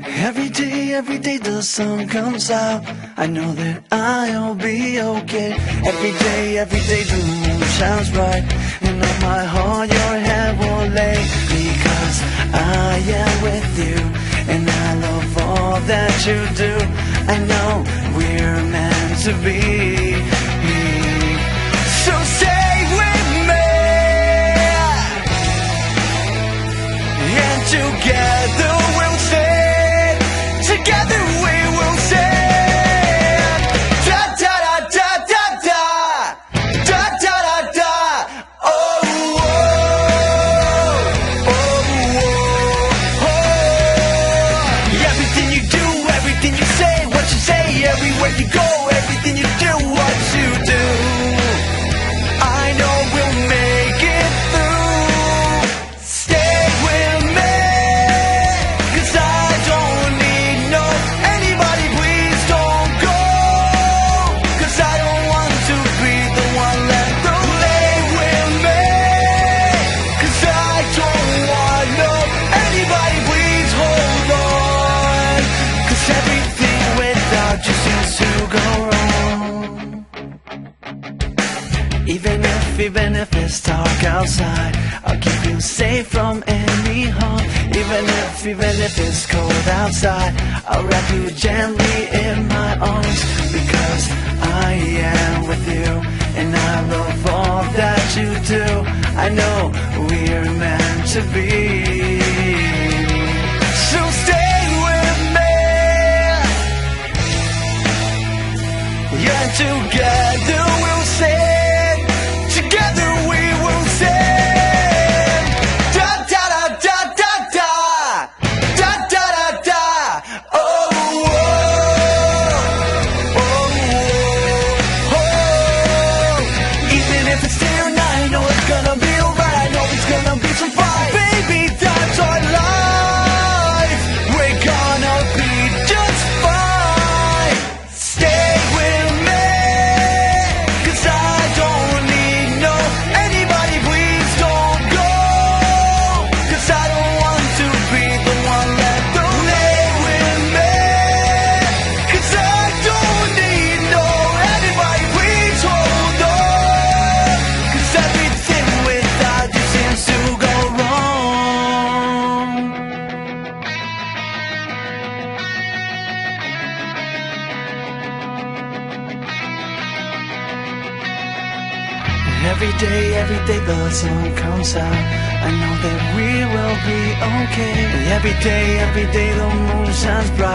Every day the sun comes out, I know that I'll be okay. Every day the moon shines bright, and on my heart your head will lay. Because I am with you, and I love all that you do. I know we're meant to be. So stay with me, and together we'll stay. Together we will sing. Da da da da da da, da da da da. Oh oh oh oh. Everything you do, everything you say, what you say, everywhere you go, everything you do, what you do. I know we'll make it through. Stay with me, 'cause I don't need no anybody. Please don't go, 'cause I don't want to be the one left alone. Stay with me, 'cause I don't want no anybody. Please hold on, 'cause everything without you seems to go wrong. Even if it's dark outside, I'll keep you safe from any harm. Even if it's cold outside, I'll wrap you gently in my arms. Because I am with you, and I love all that you do. I know we're meant to be. So stay with me, yeah, together we'll sing. Together we will sing. Da da da da da da, da da da da. Oh oh oh oh. Even if it's day or night, I know it's gonna be alright. I know it's gonna be some fight. Baby, that's our life. We're gonna be just fine. Stay with me, 'cause I don't need no anybody. Please don't go, 'cause I don't want to be the one left alone. Stay with me, 'cause I don't need no anybody. Please hold on, 'cause everything without you seems to go wrong. Every day the sun comes out, I know that we will be okay. Every day the moon shines bright.